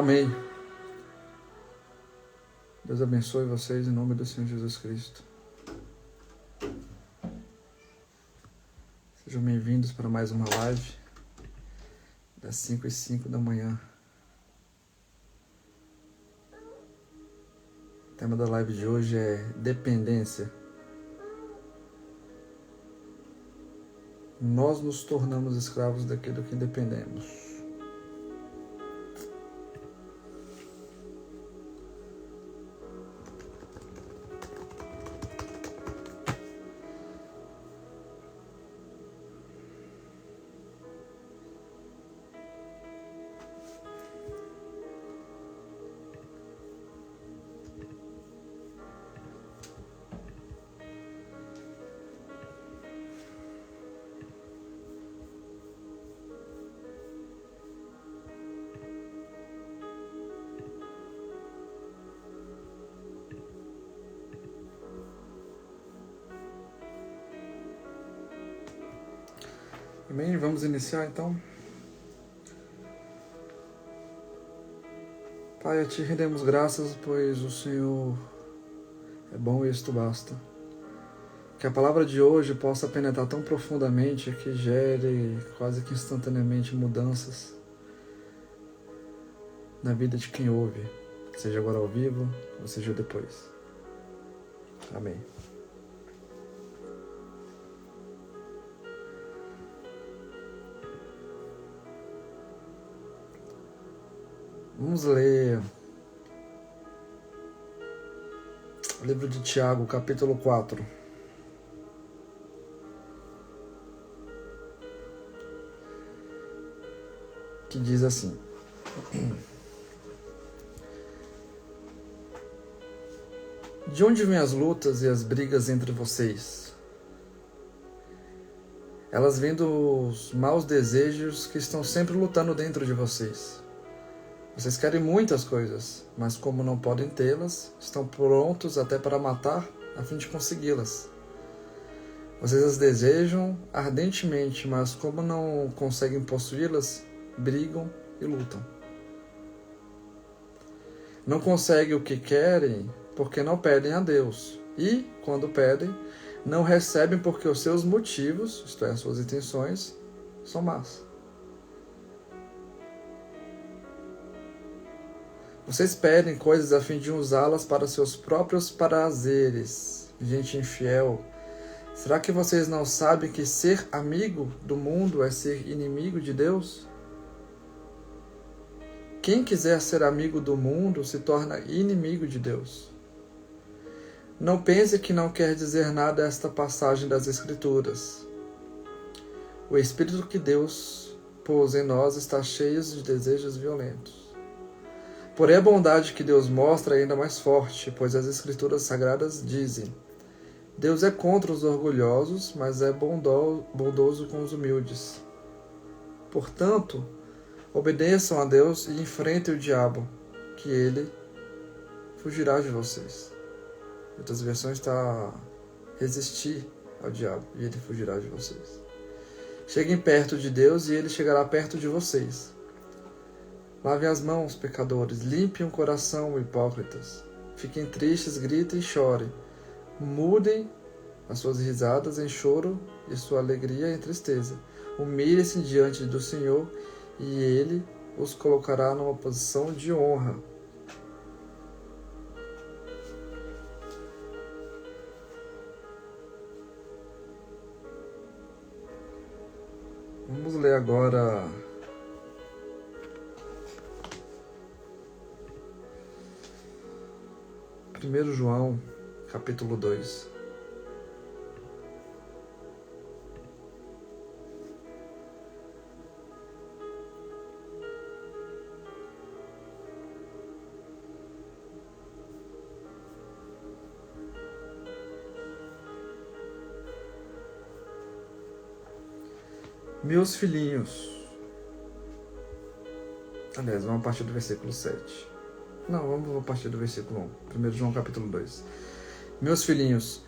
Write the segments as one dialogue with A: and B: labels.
A: Amém. Deus abençoe vocês em nome do Senhor Jesus Cristo. Sejam bem-vindos para mais uma live das 5h05 da manhã. O tema da live de hoje é dependência. Nós nos tornamos escravos daquilo que dependemos. Amém? Vamos iniciar então. Pai, a Ti rendemos graças, pois o Senhor é bom e isto basta. Que a palavra de hoje possa penetrar tão profundamente que gere quase que instantaneamente mudanças na vida de quem ouve, seja agora ao vivo ou seja depois. Amém. Vamos ler o livro de Tiago, capítulo 4. Que diz assim: De onde vêm as lutas e as brigas entre vocês? Elas vêm dos maus desejos que estão sempre lutando dentro de vocês. Vocês querem muitas coisas, mas como não podem tê-las, estão prontos até para matar a fim de consegui-las. Vocês as desejam ardentemente, mas como não conseguem possuí-las, brigam e lutam. Não conseguem o que querem porque não pedem a Deus. E, quando pedem, não recebem porque os seus motivos, isto é, as suas intenções, são más. Vocês pedem coisas a fim de usá-las para seus próprios prazeres. Gente infiel, será que vocês não sabem que ser amigo do mundo é ser inimigo de Deus? Quem quiser ser amigo do mundo se torna inimigo de Deus. Não pense que não quer dizer nada esta passagem das Escrituras. O Espírito que Deus pôs em nós está cheio de desejos violentos. Porém, a bondade que Deus mostra é ainda mais forte, pois as Escrituras Sagradas dizem: Deus é contra os orgulhosos, mas é bondoso com os humildes. Portanto, obedeçam a Deus e enfrentem o diabo, que ele fugirá de vocês. Em outras versões está resistir ao diabo, e ele fugirá de vocês. Cheguem perto de Deus e ele chegará perto de vocês. Lavem as mãos, pecadores, limpem o coração, hipócritas. Fiquem tristes, gritem e chorem. Mudem as suas risadas em choro e sua alegria em tristeza. Humilhem-se diante do Senhor e Ele os colocará numa posição de honra. Vamos ler agora Primeiro João, capítulo 2. Meus filhinhos. Aliás, vamos a partir do versículo 7. Não, vamos a partir do versículo 1. 1 João capítulo 2. Meus filhinhos,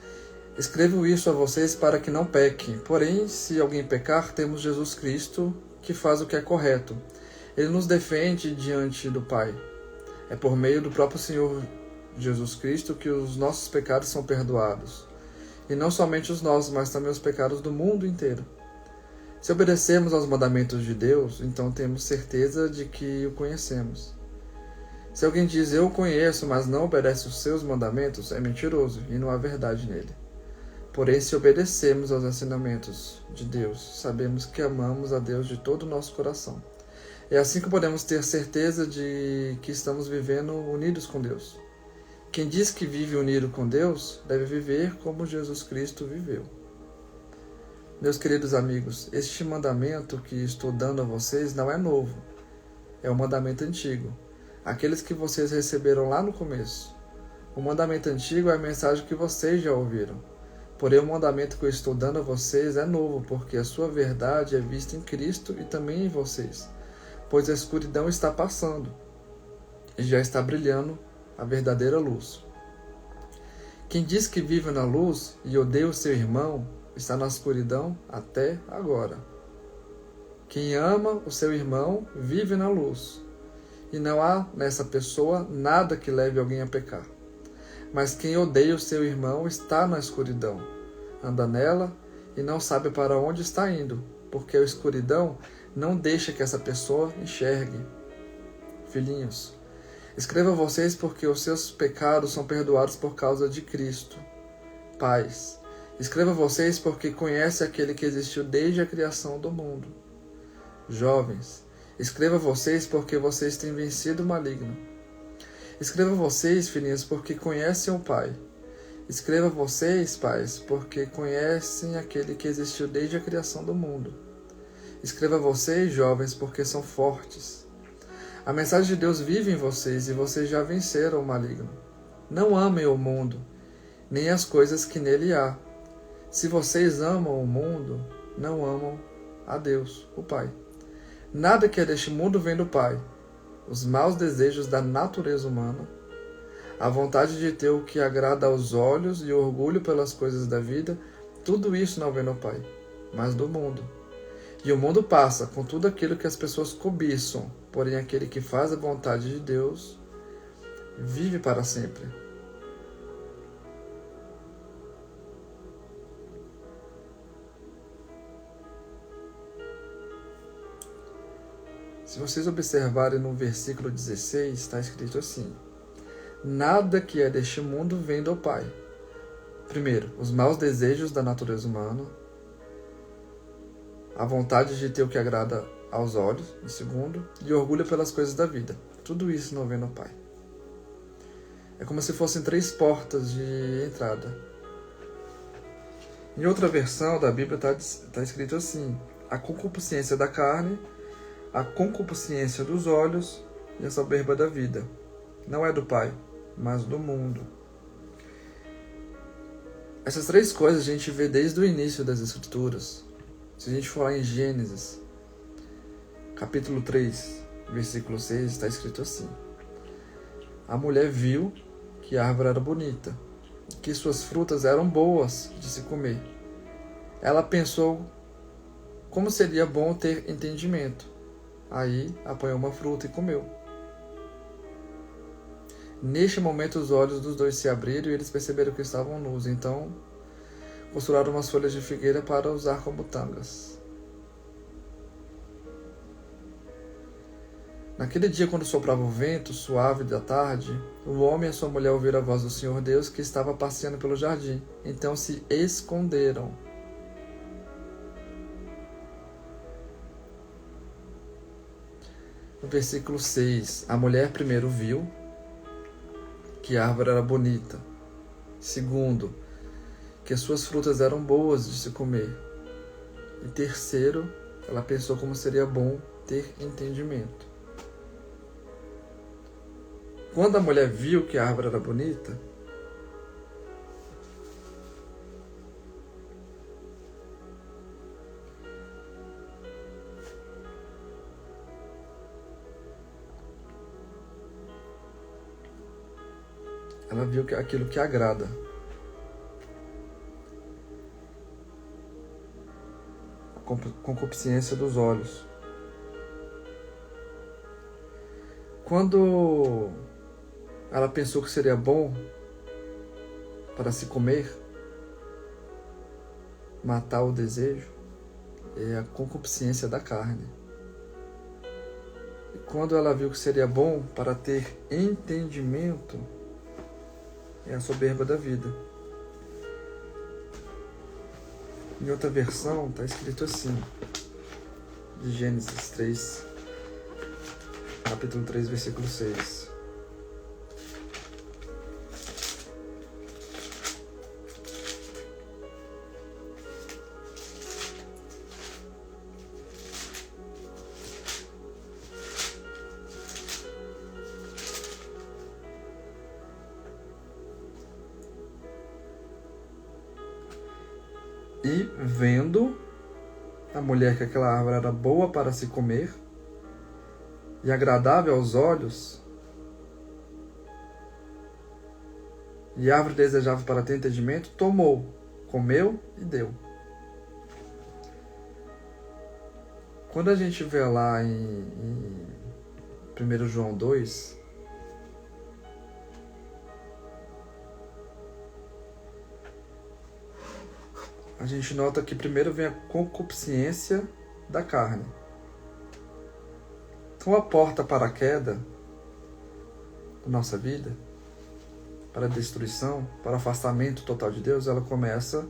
A: escrevo isso a vocês para que não pequem. Porém, se alguém pecar, temos Jesus Cristo, que faz o que é correto. Ele nos defende diante do Pai. É por meio do próprio Senhor Jesus Cristo que os nossos pecados são perdoados. E não somente os nossos, mas também os pecados do mundo inteiro. Se obedecermos aos mandamentos de Deus, então temos certeza de que o conhecemos. Se alguém diz, eu o conheço, mas não obedece os seus mandamentos, é mentiroso e não há verdade nele. Porém, se obedecemos aos ensinamentos de Deus, sabemos que amamos a Deus de todo o nosso coração. É assim que podemos ter certeza de que estamos vivendo unidos com Deus. Quem diz que vive unido com Deus, deve viver como Jesus Cristo viveu. Meus queridos amigos, este mandamento que estou dando a vocês não é novo. É um mandamento antigo. Aqueles que vocês receberam lá no começo. O mandamento antigo é a mensagem que vocês já ouviram. Porém, o mandamento que eu estou dando a vocês é novo, porque a sua verdade é vista em Cristo e também em vocês. Pois a escuridão está passando e já está brilhando a verdadeira luz. Quem diz que vive na luz e odeia o seu irmão, está na escuridão até agora. Quem ama o seu irmão vive na luz, e não há nessa pessoa nada que leve alguém a pecar. Mas quem odeia o seu irmão está na escuridão, anda nela e não sabe para onde está indo, porque a escuridão não deixa que essa pessoa enxergue. Filhinhos, escrevo a vocês porque os seus pecados são perdoados por causa de Cristo. Pais, escrevo a vocês porque conhece aquele que existiu desde a criação do mundo. Jovens, escrevo a vocês porque vocês têm vencido o maligno. Escrevo a vocês, filhinhos, porque conhecem o Pai. Escrevo a vocês, pais, porque conhecem aquele que existiu desde a criação do mundo. Escrevo a vocês, jovens, porque são fortes. A mensagem de Deus vive em vocês e vocês já venceram o maligno. Não amem o mundo, nem as coisas que nele há. Se vocês amam o mundo, não amam a Deus, o Pai. Nada que é deste mundo vem do Pai. Os maus desejos da natureza humana, a vontade de ter o que agrada aos olhos e o orgulho pelas coisas da vida, tudo isso não vem do Pai, mas do mundo. E o mundo passa com tudo aquilo que as pessoas cobiçam, porém aquele que faz a vontade de Deus vive para sempre. Se vocês observarem no versículo 16, está escrito assim: nada que é deste mundo vem do Pai. Primeiro, os maus desejos da natureza humana, a vontade de ter o que agrada aos olhos, em segundo, e orgulho pelas coisas da vida. Tudo isso não vem do Pai. É como se fossem 3 portas de entrada. Em outra versão da Bíblia está escrito assim: a concupiscência da carne, a concupiscência dos olhos e a soberba da vida. Não é do Pai, mas do mundo. Essas 3 coisas a gente vê desde o início das Escrituras. Se a gente for lá em Gênesis, capítulo 3, versículo 6, está escrito assim: a mulher viu que a árvore era bonita, que suas frutas eram boas de se comer. Ela pensou como seria bom ter entendimento. Aí apanhou uma fruta e comeu. Neste momento os olhos dos dois se abriram e eles perceberam que estavam nus. Então costuraram umas folhas de figueira para usar como tangas. Naquele dia, quando soprava o vento suave da tarde, o homem e a sua mulher ouviram a voz do Senhor Deus que estava passeando pelo jardim. Então se esconderam. No versículo 6, a mulher primeiro viu que a árvore era bonita. Segundo, que as suas frutas eram boas de se comer. E terceiro, ela pensou como seria bom ter entendimento. Quando a mulher viu que a árvore era bonita, ela viu que aquilo que agrada. A concupiscência dos olhos. Quando ela pensou que seria bom para se comer, matar o desejo, é a concupiscência da carne. E quando ela viu que seria bom para ter entendimento, é a soberba da vida. Em outra versão está escrito assim, de Gênesis 3, capítulo 3, versículo 6. E vendo a mulher que aquela árvore era boa para se comer e agradável aos olhos, e árvore desejável para ter entendimento, tomou, comeu e deu. Quando a gente vê lá em 1 João 2, a gente nota que primeiro vem a concupiscência da carne. Então a porta para a queda da nossa vida, para a destruição, para o afastamento total de Deus, ela começa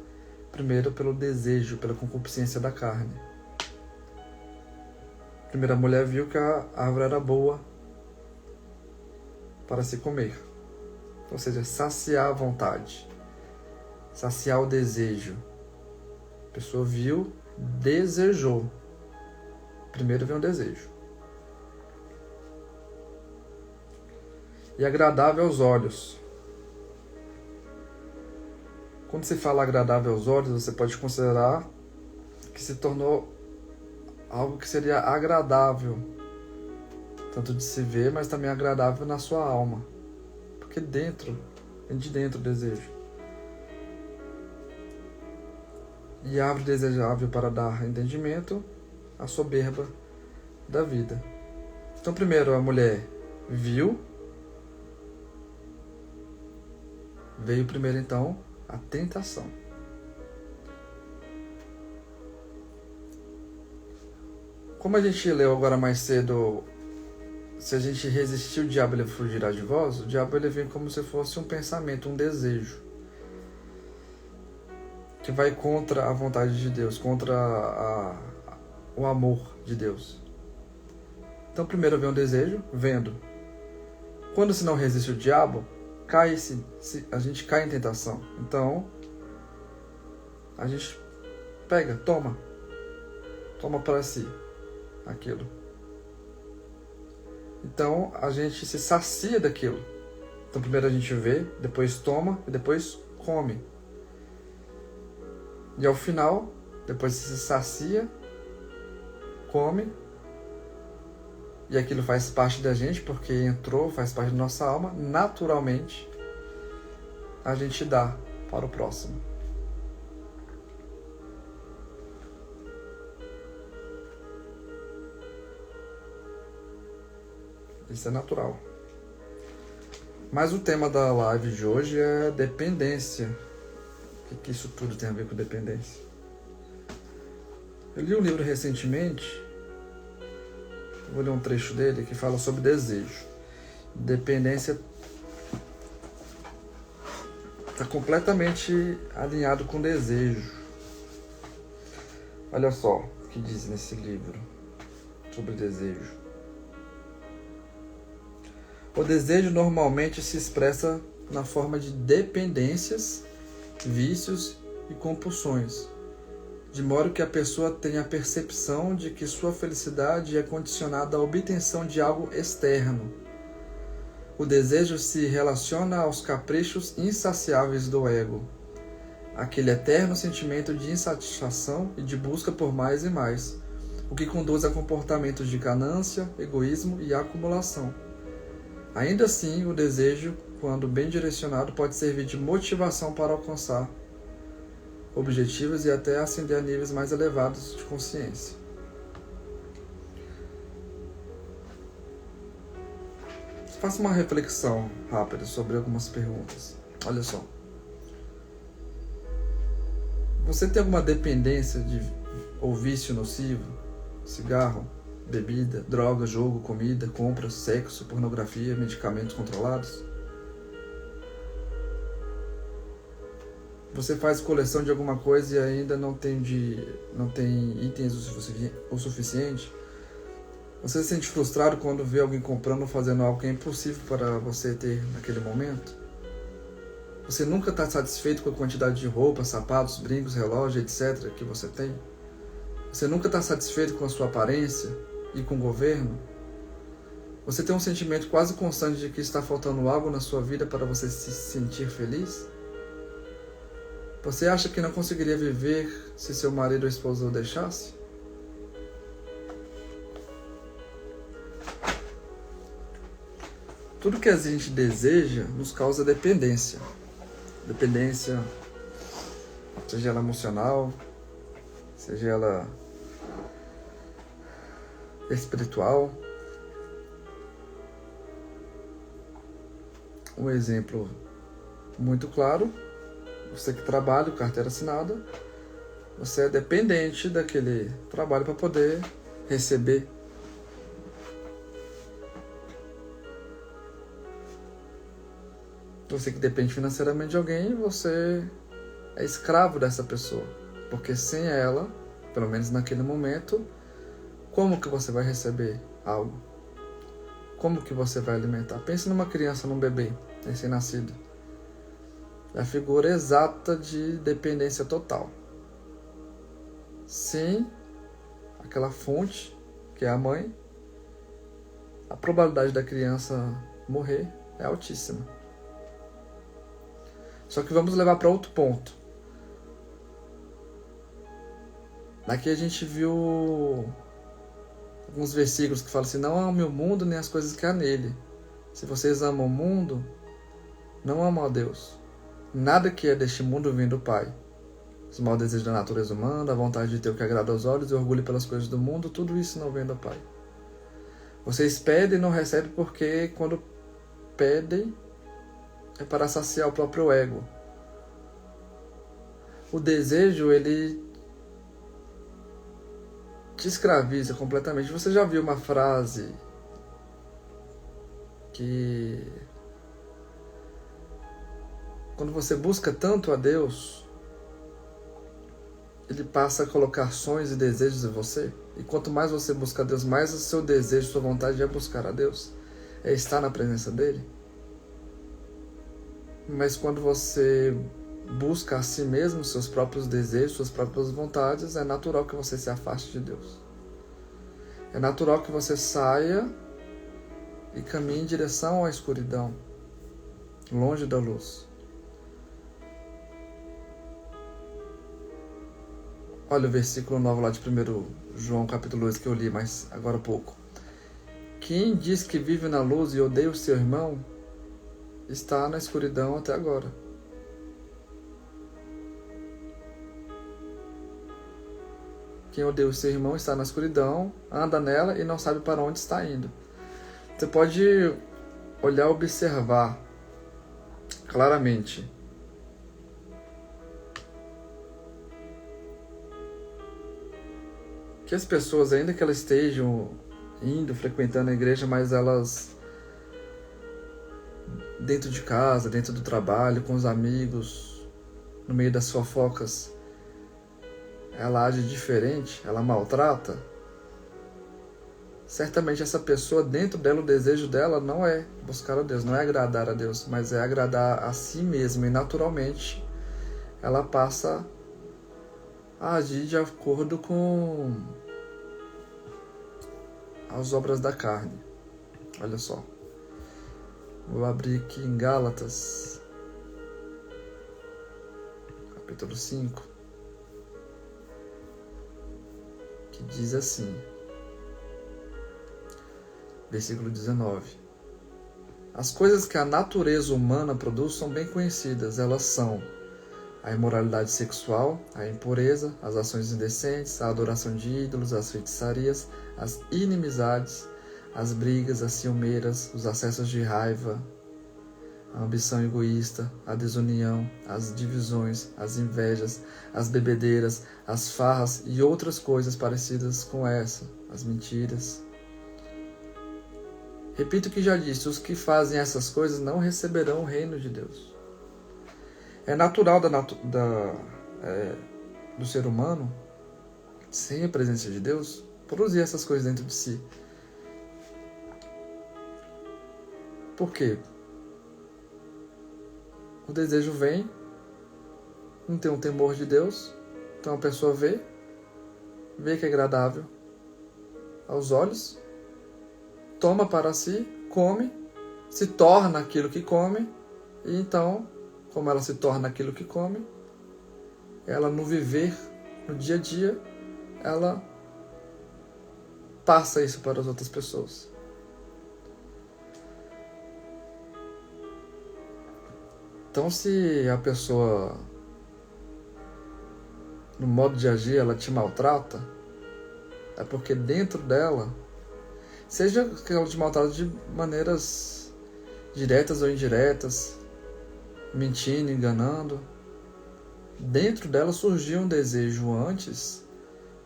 A: primeiro pelo desejo, pela concupiscência da carne. A primeira mulher viu que a árvore era boa para se comer. Ou seja, saciar a vontade, saciar o desejo. A pessoa viu, desejou. Primeiro vem o desejo. E agradável aos olhos. Quando se fala agradável aos olhos, você pode considerar que se tornou algo que seria agradável, tanto de se ver, mas também agradável na sua alma. Porque vem de dentro o desejo. E árvore desejável para dar entendimento, a soberba da vida. Então, primeiro a mulher viu, veio primeiro então a tentação. Como a gente leu agora mais cedo, se a gente resistir o diabo ele fugirá de vós, o diabo ele vem como se fosse um pensamento, um desejo, que vai contra a vontade de Deus, contra o amor de Deus. Então primeiro vem o desejo, vendo. Quando se não resiste o diabo, a gente cai em tentação. Então a gente pega, toma para si aquilo. Então a gente se sacia daquilo. Então primeiro a gente vê, depois toma e depois come. E ao final, depois se sacia, come, e aquilo faz parte da gente, porque entrou, faz parte da nossa alma, naturalmente a gente dá para o próximo. Isso é natural. Mas o tema da live de hoje é dependência. O que isso tudo tem a ver com dependência? Eu li um livro recentemente, vou ler um trecho dele, que fala sobre desejo. Dependência está completamente alinhado com desejo. Olha só o que diz nesse livro sobre desejo. O desejo normalmente se expressa na forma de dependências, vícios e compulsões, de modo que a pessoa tenha a percepção de que sua felicidade é condicionada à obtenção de algo externo. O desejo se relaciona aos caprichos insaciáveis do ego, aquele eterno sentimento de insatisfação e de busca por mais e mais, o que conduz a comportamentos de ganância, egoísmo e acumulação. Ainda assim, o desejo, quando bem direcionado, pode servir de motivação para alcançar objetivos e até ascender a níveis mais elevados de consciência. Faça uma reflexão rápida sobre algumas perguntas. Olha só. Você tem alguma dependência ou vício nocivo? Cigarro, bebida, droga, jogo, comida, compras, sexo, pornografia, medicamentos controlados? Você faz coleção de alguma coisa e ainda não tem itens o suficiente? Você se sente frustrado quando vê alguém comprando ou fazendo algo que é impossível para você ter naquele momento? Você nunca está satisfeito com a quantidade de roupas, sapatos, brincos, relógios, etc. que você tem? Você nunca está satisfeito com a sua aparência e com o governo? Você tem um sentimento quase constante de que está faltando algo na sua vida para você se sentir feliz? Você acha que não conseguiria viver se seu marido ou esposa o deixasse? Tudo que a gente deseja nos causa dependência. Dependência, seja ela emocional, seja ela espiritual. Um exemplo muito claro: você que trabalha, carteira assinada, você é dependente daquele trabalho para poder receber. Você que depende financeiramente de alguém, você é escravo dessa pessoa. Porque sem ela, pelo menos naquele momento, como que você vai receber algo? Como que você vai alimentar? Pense numa criança, num bebê recém-nascido. É a figura exata de dependência total. Sem aquela fonte, que é a mãe, a probabilidade da criança morrer é altíssima. Só que vamos levar para outro ponto. Aqui a gente viu alguns versículos que falam assim: não amem o mundo nem as coisas que há nele. Se vocês amam o mundo, não amam a Deus. Nada que é deste mundo vem do Pai. Os maus desejos da natureza humana, a vontade de ter o que agrada aos olhos e o orgulho pelas coisas do mundo, tudo isso não vem do Pai. Vocês pedem e não recebem porque quando pedem é para saciar o próprio ego. O desejo, ele te escraviza completamente. Você já viu uma frase que quando você busca tanto a Deus, Ele passa a colocar sonhos e desejos em você? E quanto mais você busca a Deus, mais o seu desejo, sua vontade é buscar a Deus, é estar na presença dEle. Mas quando você busca a si mesmo, seus próprios desejos, suas próprias vontades, é natural que você se afaste de Deus. É natural que você saia e caminhe em direção à escuridão, longe da luz. Olha o versículo 9 lá de 1 João capítulo 2 que eu li, mas agora há pouco. Quem diz que vive na luz e odeia o seu irmão, está na escuridão até agora. Quem odeia o seu irmão está na escuridão, anda nela e não sabe para onde está indo. Você pode olhar e observar claramente que as pessoas, ainda que elas estejam indo, frequentando a igreja, mas elas dentro de casa, dentro do trabalho, com os amigos, no meio das fofocas, ela age diferente, ela maltrata, certamente essa pessoa, dentro dela, o desejo dela não é buscar a Deus, não é agradar a Deus, mas é agradar a si mesma, e naturalmente ela passa a agir de acordo com as obras da carne. Olha só. Vou abrir aqui em Gálatas, capítulo 5, que diz assim, versículo 19. As coisas que a natureza humana produz são bem conhecidas. Elas são a imoralidade sexual, a impureza, as ações indecentes, a adoração de ídolos, as feitiçarias, as inimizades, as brigas, as ciumeiras, os acessos de raiva, a ambição egoísta, a desunião, as divisões, as invejas, as bebedeiras, as farras e outras coisas parecidas com essa, as mentiras. Repito o que já disse, os que fazem essas coisas não receberão o reino de Deus. É natural do ser humano, sem a presença de Deus, produzir essas coisas dentro de si. Por quê? O desejo vem, não tem um temor de Deus, então a pessoa vê que é agradável aos olhos, toma para si, come, se torna aquilo que come, e então, como ela se torna aquilo que come, ela no viver, no dia a dia, ela passa isso para as outras pessoas. Então, se a pessoa, no modo de agir, ela te maltrata, é porque dentro dela, seja que ela te maltrata de maneiras diretas ou indiretas, mentindo, enganando, dentro dela surgiu um desejo antes,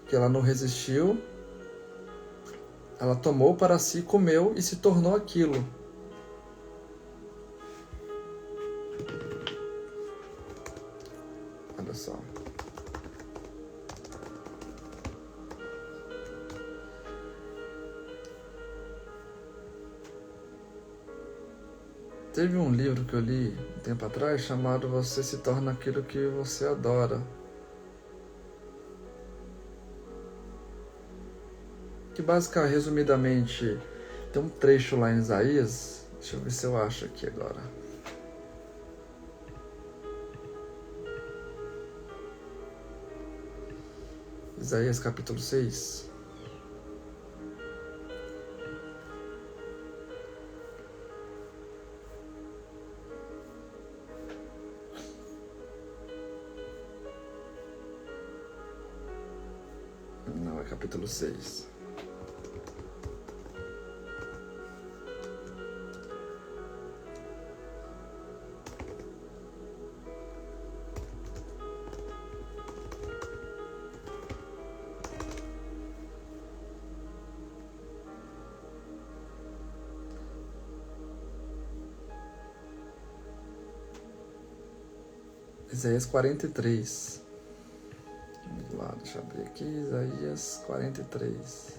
A: que ela não resistiu, ela tomou para si, comeu e se tornou aquilo. Olha só. Teve um livro que eu li um tempo atrás chamado Você se torna aquilo que você adora. Que basicamente, resumidamente, tem um trecho lá em Isaías. Deixa eu ver se eu acho aqui agora. Isaías capítulo 6. Não, é capítulo 6. Isaías 43. Vamos lá, deixa eu abrir aqui. Isaías 43.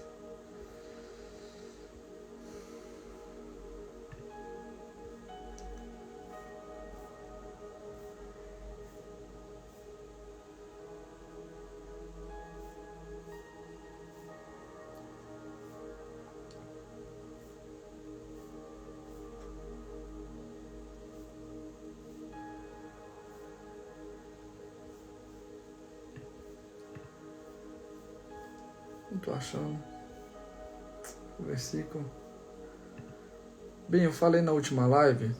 A: Não estou achando o versículo. Bem, eu falei na última live,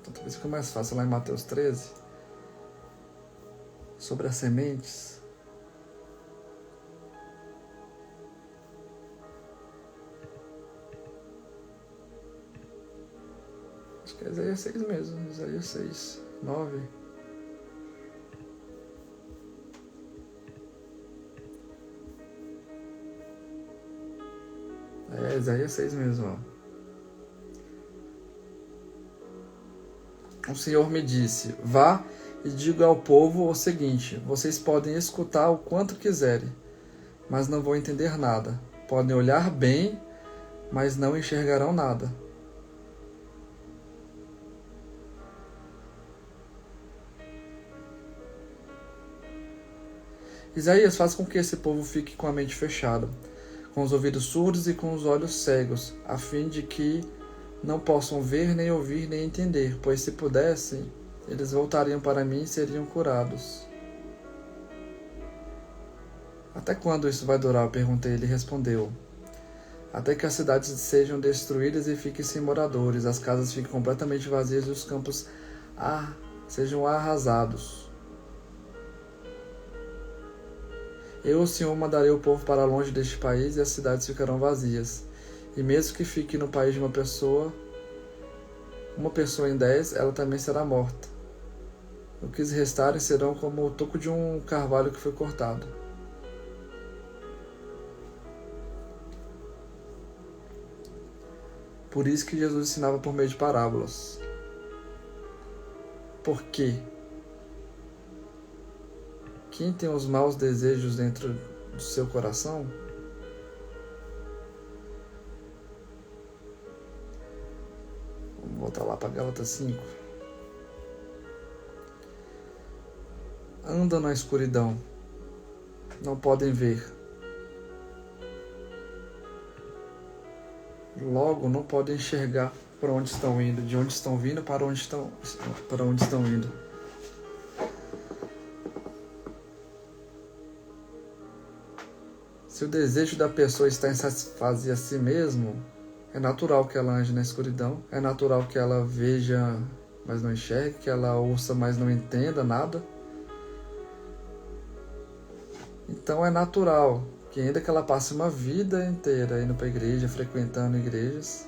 A: então talvez fique mais fácil lá em Mateus 13, sobre as sementes. Acho que é Isaías 6 mesmo, Isaías 6, 9. É Isaías 6 mesmo, ó. O Senhor me disse, vá e diga ao povo o seguinte, vocês podem escutar o quanto quiserem, mas não vão entender nada. Podem olhar bem, mas não enxergarão nada. Isaías faz com que esse povo fique com a mente fechada, com os ouvidos surdos e com os olhos cegos, a fim de que não possam ver, nem ouvir, nem entender, pois se pudessem, eles voltariam para mim e seriam curados. Até quando isso vai durar? Eu perguntei, ele respondeu. Até que as cidades sejam destruídas e fiquem sem moradores, as casas fiquem completamente vazias e os campos sejam arrasados. Eu, o Senhor, mandarei o povo para longe deste país e as cidades ficarão vazias. E mesmo que fique no país de uma pessoa em 10, ela também será morta. O que restarem serão como o toco de um carvalho que foi cortado. Por isso que Jesus ensinava por meio de parábolas. Por quê? Quem tem os maus desejos dentro do seu coração, vamos voltar lá para Gálatas 5, andam na escuridão, não podem ver, logo não podem enxergar para onde estão indo, de onde estão vindo, para onde estão indo. Se o desejo da pessoa está em satisfazer a si mesmo, é natural que ela ande na escuridão, é natural que ela veja, mas não enxergue, que ela ouça, mas não entenda nada. Então é natural que ainda que ela passe uma vida inteira indo para a igreja, frequentando igrejas,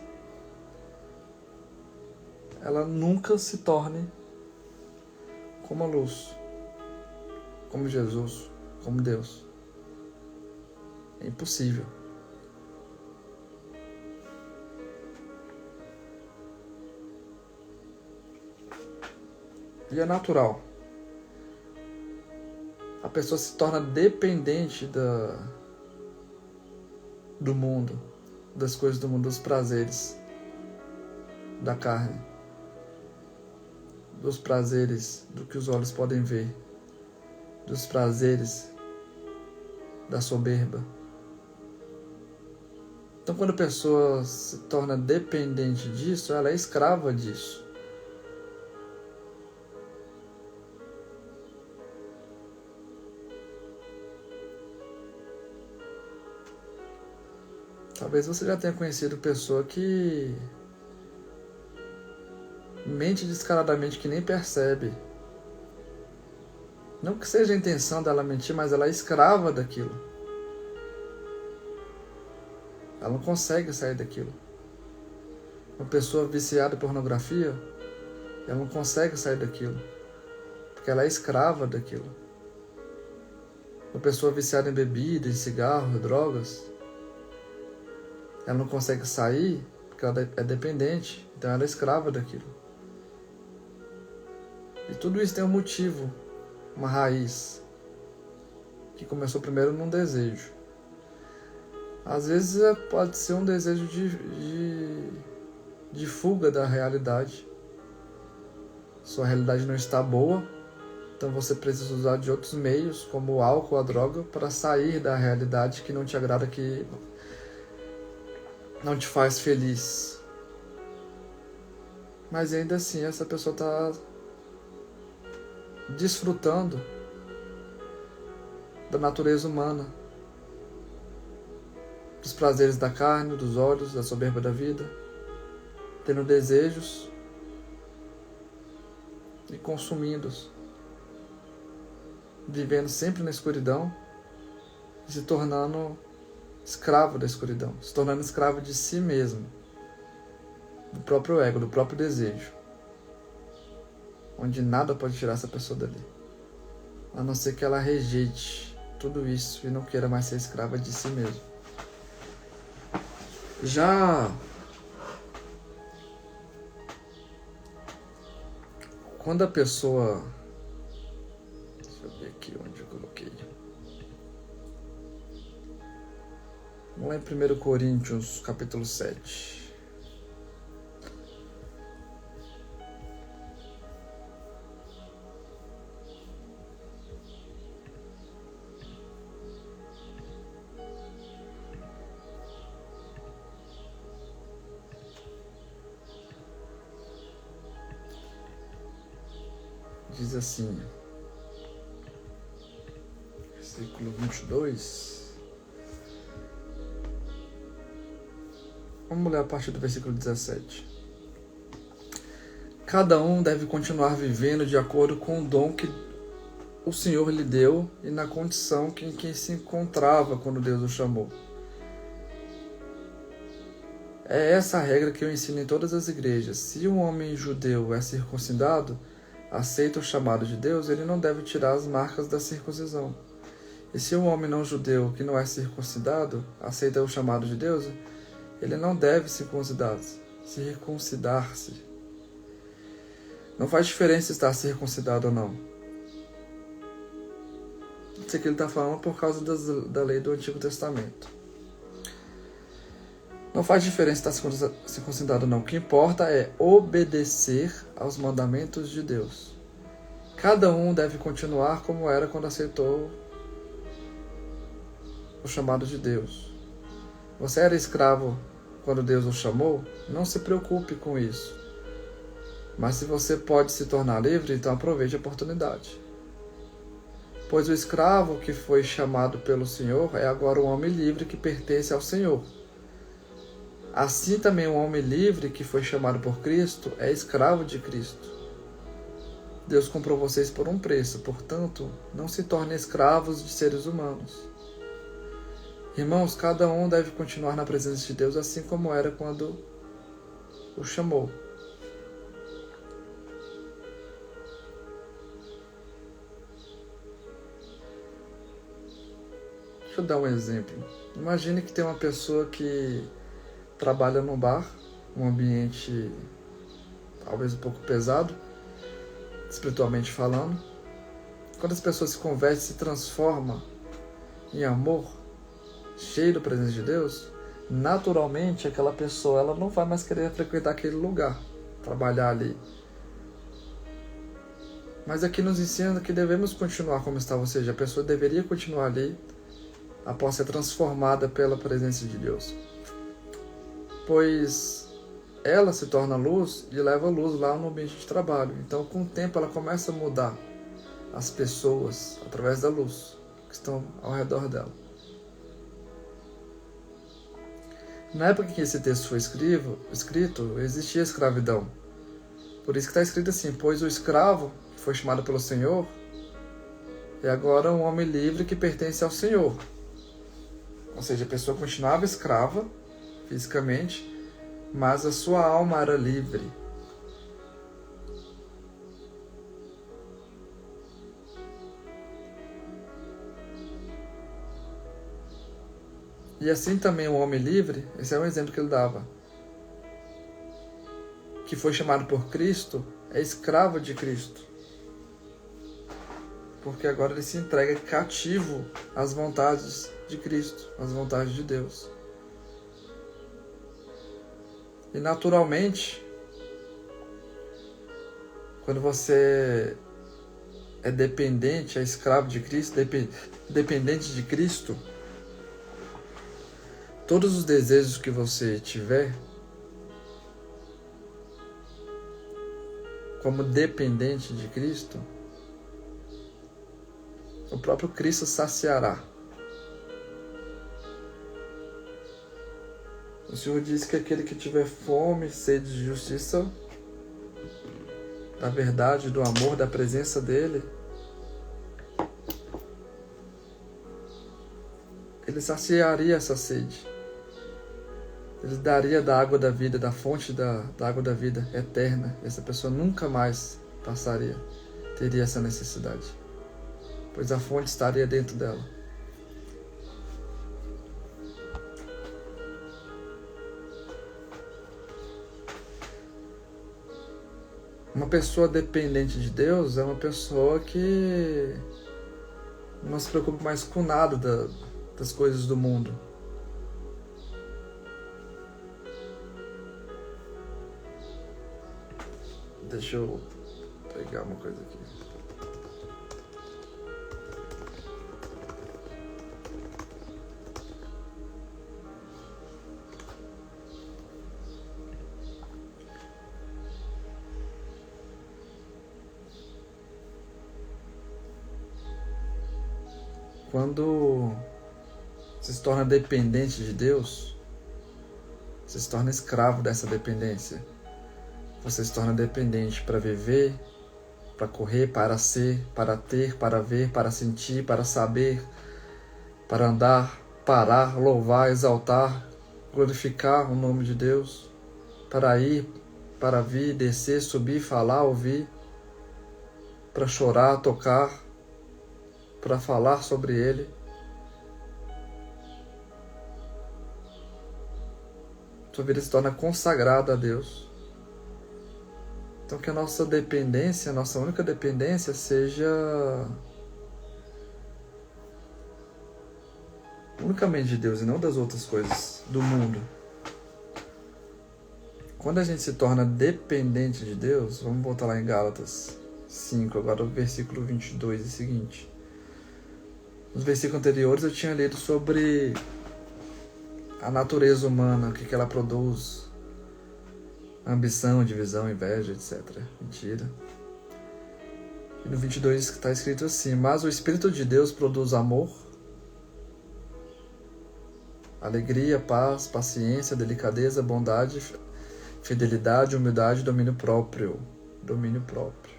A: ela nunca se torne como a luz, como Jesus, como Deus. É impossível. E é natural. A pessoa se torna dependente do mundo, das coisas do mundo, dos prazeres da carne, dos prazeres do que os olhos podem ver, dos prazeres da soberba. Então, quando a pessoa se torna dependente disso, ela é escrava disso. Talvez você já tenha conhecido pessoa que mente descaradamente, que nem percebe. Não que seja a intenção dela mentir, mas ela é escrava daquilo. Ela não consegue sair daquilo. Uma pessoa viciada em pornografia, ela não consegue sair daquilo, porque ela é escrava daquilo. Uma pessoa viciada em bebida, em cigarro, em drogas, ela não consegue sair porque ela é dependente, então ela é escrava daquilo. E tudo isso tem um motivo, uma raiz, que começou primeiro num desejo. Às vezes pode ser um desejo de fuga da realidade. Sua realidade não está boa, então você precisa usar de outros meios, como o álcool, a droga, para sair da realidade que não te agrada, que não te faz feliz. Mas ainda assim, essa pessoa está desfrutando da natureza humana, dos prazeres da carne, dos olhos, da soberba da vida, tendo desejos e consumindo-os, vivendo sempre na escuridão e se tornando escravo da escuridão, se tornando escravo de si mesmo, do próprio ego, do próprio desejo, onde nada pode tirar essa pessoa dali, a não ser que ela rejeite tudo isso e não queira mais ser escrava de si mesmo. Já quando a pessoa... Deixa eu ver aqui onde eu coloquei. Vamos lá em 1 Coríntios, capítulo 7. Diz assim, versículo 22. Vamos ler a partir do versículo 17. Cada um deve continuar vivendo de acordo com o dom que o Senhor lhe deu e na condição em que se encontrava quando Deus o chamou. É essa a regra que eu ensino em todas as igrejas. Se um homem judeu é circuncidado, aceita o chamado de Deus, ele não deve tirar as marcas da circuncisão. E se um homem não judeu que não é circuncidado, aceita o chamado de Deus, ele não deve circuncidar-se. Não faz diferença estar circuncidado ou não. Isso aqui ele está falando por causa da lei do Antigo Testamento. Não faz diferença estar circuncidado ou não. O que importa é obedecer aos mandamentos de Deus. Cada um deve continuar como era quando aceitou o chamado de Deus. Você era escravo quando Deus o chamou? Não se preocupe com isso. Mas se você pode se tornar livre, então aproveite a oportunidade. Pois o escravo que foi chamado pelo Senhor é agora um homem livre que pertence ao Senhor. Assim também um homem livre que foi chamado por Cristo é escravo de Cristo. Deus comprou vocês por um preço, portanto, não se tornem escravos de seres humanos. Irmãos, cada um deve continuar na presença de Deus assim como era quando o chamou. Deixa eu dar um exemplo. Imagine que tem uma pessoa que trabalha num bar, um ambiente talvez um pouco pesado, espiritualmente falando. Quando as pessoas se convertem, se transformam em amor, cheio da presença de Deus, naturalmente aquela pessoa ela não vai mais querer frequentar aquele lugar, trabalhar ali. Mas aqui nos ensina que devemos continuar como estava, ou seja, a pessoa deveria continuar ali após ser transformada pela presença de Deus. Pois ela se torna luz e leva luz lá no ambiente de trabalho. Então, com o tempo, ela começa a mudar as pessoas através da luz que estão ao redor dela. Na época em que esse texto foi escrito, existia escravidão. Por isso que está escrito assim: pois o escravo, que foi chamado pelo Senhor, é agora um homem livre que pertence ao Senhor. Ou seja, a pessoa continuava escrava, fisicamente, mas a sua alma era livre. E assim também o homem livre, esse é um exemplo que ele dava, que foi chamado por Cristo, é escravo de Cristo. Porque agora ele se entrega cativo às vontades de Cristo, às vontades de Deus. E naturalmente, quando você é dependente, é escravo de Cristo, dependente de Cristo, todos os desejos que você tiver, como dependente de Cristo, o próprio Cristo saciará. O Senhor diz que aquele que tiver fome, sede de justiça, da verdade, do amor, da presença dEle, Ele saciaria essa sede. Ele daria da água da vida, da fonte da água da vida eterna. Essa pessoa nunca mais teria essa necessidade, pois a fonte estaria dentro dela. Uma pessoa dependente de Deus é uma pessoa que não se preocupa mais com nada das coisas do mundo. Deixa eu pegar uma coisa aqui. Quando você se torna dependente de Deus, você se torna escravo dessa dependência. Você se torna dependente para viver, para correr, para ser, para ter, para ver, para sentir, para saber, para andar, parar, louvar, exaltar, glorificar o nome de Deus, para ir, para vir, descer, subir, falar, ouvir, para chorar, tocar, para falar sobre Ele. Sua vida se torna consagrada a Deus. Então que a nossa dependência, a nossa única dependência seja unicamente de Deus e não das outras coisas do mundo. Quando a gente se torna dependente de Deus, vamos voltar lá em Gálatas 5, agora o versículo 22 e seguinte. Nos versículos anteriores eu tinha lido sobre a natureza humana, o que ela produz, ambição, divisão, inveja, etc. Mentira. E no 22 está escrito assim: mas o Espírito de Deus produz amor, alegria, paz, paciência, delicadeza, bondade, fidelidade, humildade, domínio próprio. Domínio próprio.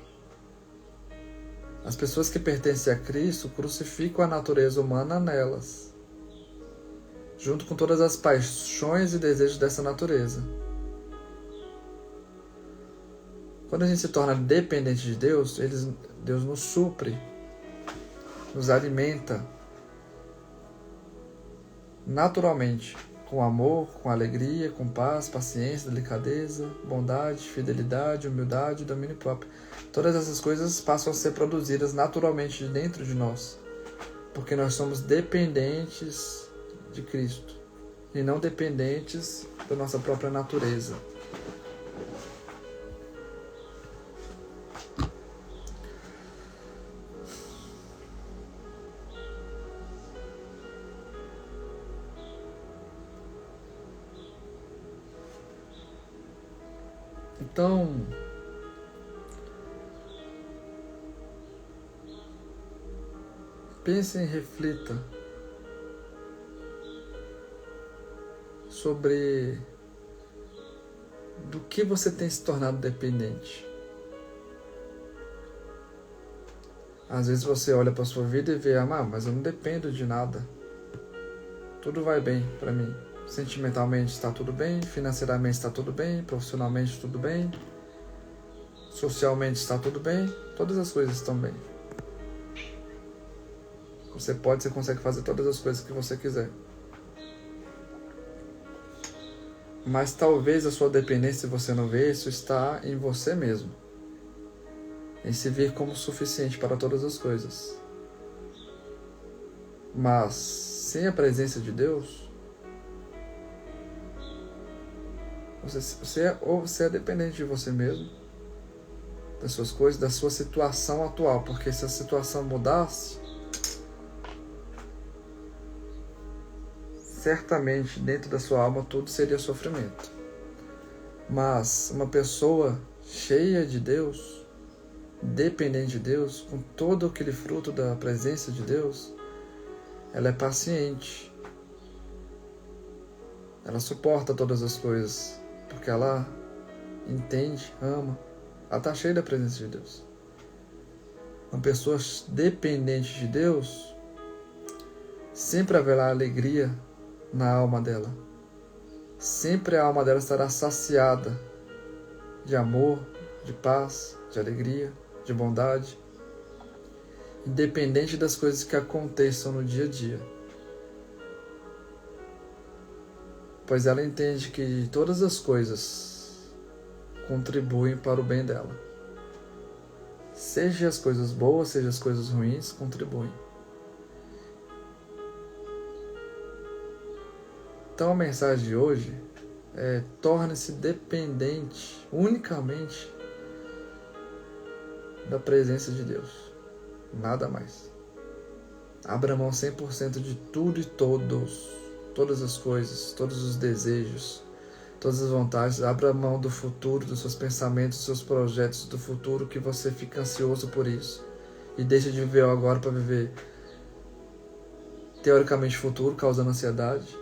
A: As pessoas que pertencem a Cristo crucificam a natureza humana nelas, junto com todas as paixões e desejos dessa natureza. Quando a gente se torna dependente de Deus, Deus nos supre, nos alimenta naturalmente, com amor, com alegria, com paz, paciência, delicadeza, bondade, fidelidade, humildade e domínio próprio. Todas essas coisas passam a ser produzidas naturalmente dentro de nós, porque nós somos dependentes de Cristo e não dependentes da nossa própria natureza. Então, pense e reflita sobre do que você tem se tornado dependente. Às vezes você olha para a sua vida e vê, mas eu não dependo de nada. Tudo vai bem para mim. Sentimentalmente está tudo bem, financeiramente está tudo bem, profissionalmente tudo bem, socialmente está tudo bem, todas as coisas estão bem. Você consegue fazer todas as coisas que você quiser. Mas talvez a sua dependência, se você não vê, isso está em você mesmo. Em se ver como suficiente para todas as coisas. Mas sem a presença de Deus, você é dependente de você mesmo, das suas coisas, da sua situação atual, porque se a situação mudasse, certamente dentro da sua alma tudo seria sofrimento. Mas uma pessoa cheia de Deus, dependente de Deus, com todo aquele fruto da presença de Deus, ela é paciente, ela suporta todas as coisas, porque ela entende, ama, ela está cheia da presença de Deus. Uma pessoa dependente de Deus, sempre haverá alegria na alma dela. Sempre a alma dela estará saciada de amor, de paz, de alegria, de bondade, independente das coisas que aconteçam no dia a dia. Pois ela entende que todas as coisas contribuem para o bem dela. Seja as coisas boas, seja as coisas ruins, contribuem. Então a mensagem de hoje é: torne-se dependente unicamente da presença de Deus. Nada mais. Abra mão 100% de tudo e todos. Todas as coisas, todos os desejos, todas as vontades. Abra mão do futuro, dos seus pensamentos, dos seus projetos do futuro, que você fica ansioso por isso. E deixa de viver o agora para viver teoricamente futuro, causando ansiedade.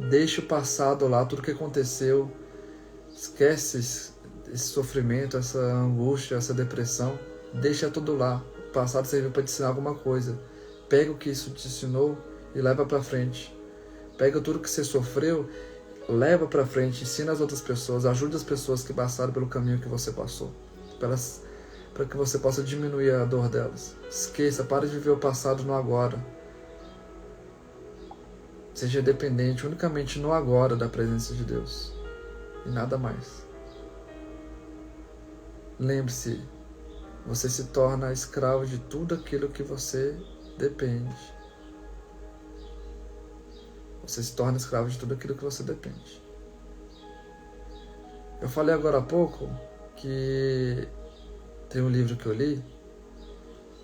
A: Deixa o passado lá, tudo que aconteceu. Esquece esse sofrimento, essa angústia, essa depressão. Deixa tudo lá. O passado serviu para te ensinar alguma coisa. Pega o que isso te ensinou e leva para frente. Pega tudo que você sofreu, leva para frente, ensina as outras pessoas, ajude as pessoas que passaram pelo caminho que você passou, para que você possa diminuir a dor delas. Esqueça, pare de viver o passado no agora. Seja dependente unicamente no agora da presença de Deus e nada mais. Lembre-se, você se torna escravo de tudo aquilo que você depende. Você se torna escravo de tudo aquilo que você depende. Eu falei agora há pouco que tem um livro que eu li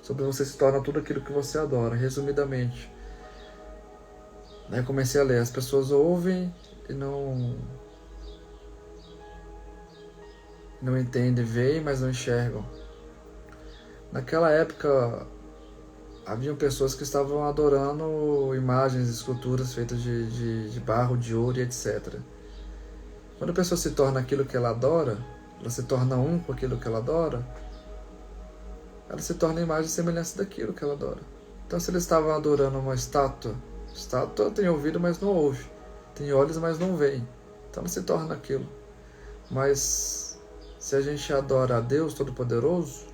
A: sobre você se torna tudo aquilo que você adora, resumidamente. Aí eu comecei a ler, as pessoas ouvem e não entendem, veem, mas não enxergam. Naquela época, haviam pessoas que estavam adorando imagens, esculturas feitas de barro, de ouro e etc. Quando a pessoa se torna aquilo que ela adora, ela se torna um com aquilo que ela adora, ela se torna a imagem e semelhança daquilo que ela adora. Então, se eles estavam adorando uma estátua tem ouvido, mas não ouve. Tem olhos, mas não vê. Então, ela se torna aquilo. Mas, se a gente adora a Deus Todo-Poderoso,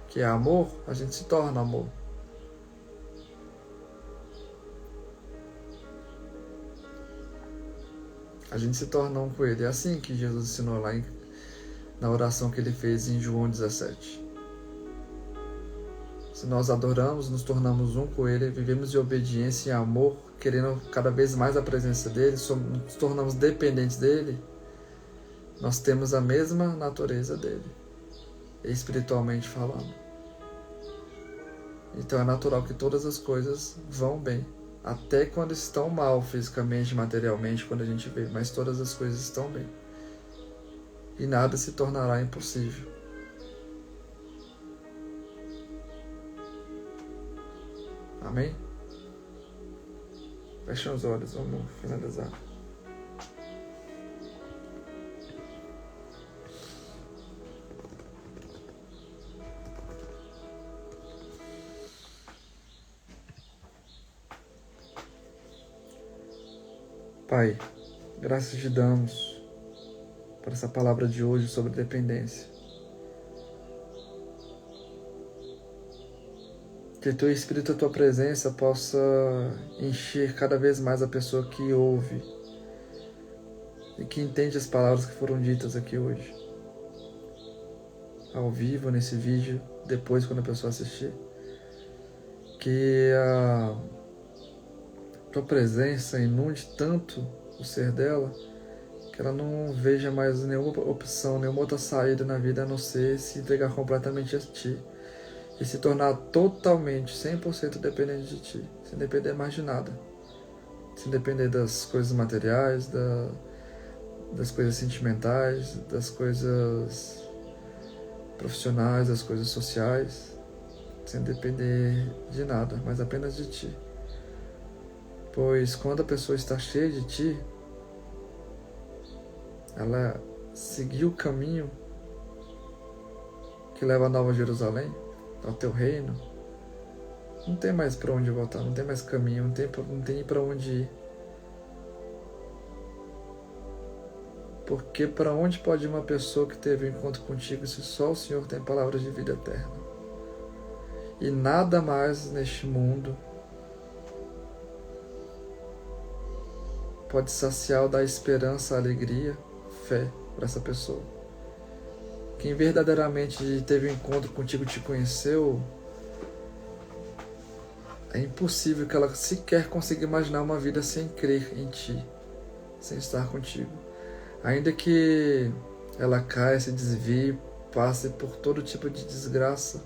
A: que é amor, a gente se torna amor. A gente se torna um com Ele. É assim que Jesus ensinou lá na oração que Ele fez em João 17. Se nós adoramos, nos tornamos um com Ele, vivemos em obediência e amor, querendo cada vez mais a presença dEle, nos tornamos dependentes dEle, nós temos a mesma natureza dEle, espiritualmente falando. Então é natural que todas as coisas vão bem, até quando estão mal fisicamente, materialmente, quando a gente vê, mas todas as coisas estão bem. E nada se tornará impossível. Amém? Fechem os olhos, vamos finalizar. Pai, graças te damos por essa palavra de hoje sobre dependência. Que teu Espírito, a tua presença possa encher cada vez mais a pessoa que ouve e que entende as palavras que foram ditas aqui hoje. Ao vivo, nesse vídeo, depois quando a pessoa assistir. Que a tua presença inunde tanto o ser dela que ela não veja mais nenhuma opção, nenhuma outra saída na vida a não ser se entregar completamente a Ti. E se tornar totalmente, 100% dependente de Ti, sem depender mais de nada. Sem depender das coisas materiais, das coisas sentimentais, das coisas profissionais, das coisas sociais, sem depender de nada, mas apenas de Ti. Pois quando a pessoa está cheia de Ti, ela seguiu o caminho que leva a Nova Jerusalém, ao Teu reino, não tem mais para onde voltar, não tem mais caminho, não tem para onde ir. Porque para onde pode ir uma pessoa que teve um encontro contigo se só o Senhor tem palavras de vida eterna? E nada mais neste mundo pode saciar ou dar esperança, alegria, fé para essa pessoa. Quem verdadeiramente teve um encontro contigo, te conheceu, é impossível que ela sequer consiga imaginar uma vida sem crer em Ti, sem estar contigo. Ainda que ela caia, se desvie, passe por todo tipo de desgraça,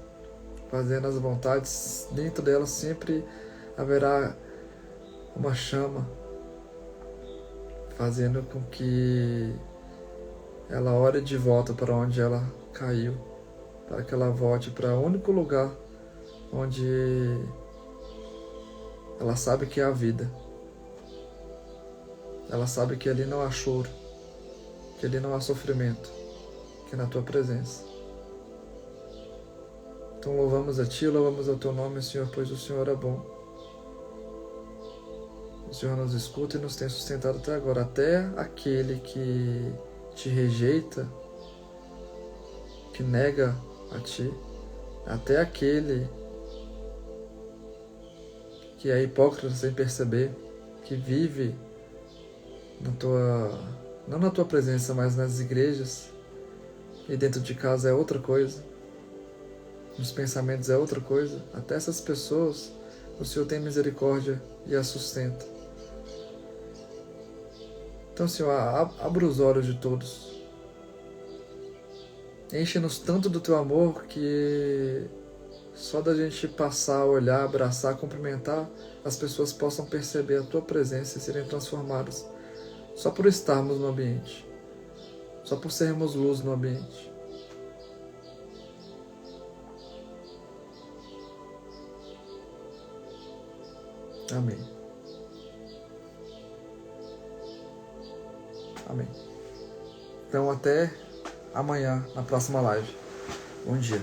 A: fazendo as vontades, dentro dela sempre haverá uma chama, fazendo com que ela ore de volta para onde ela caiu, para que ela volte para o único lugar onde ela sabe que é a vida. Ela sabe que ali não há choro, que ali não há sofrimento, que é na Tua presença. Então louvamos a Ti, louvamos ao Teu nome, Senhor, pois o Senhor é bom. O Senhor nos escuta e nos tem sustentado até agora. Até aquele que te rejeita, que nega a Ti, até aquele que é hipócrita sem perceber, que vive não na Tua presença, mas nas igrejas, e dentro de casa é outra coisa, nos pensamentos é outra coisa. Até essas pessoas, o Senhor tem misericórdia e as sustenta. Então, Senhor, abra os olhos de todos. Enche-nos tanto do Teu amor que só da gente passar, olhar, abraçar, cumprimentar, as pessoas possam perceber a Tua presença e serem transformadas. Só por estarmos no ambiente. Só por sermos luz no ambiente. Amém. Amém. Então até amanhã, na próxima live. Bom dia.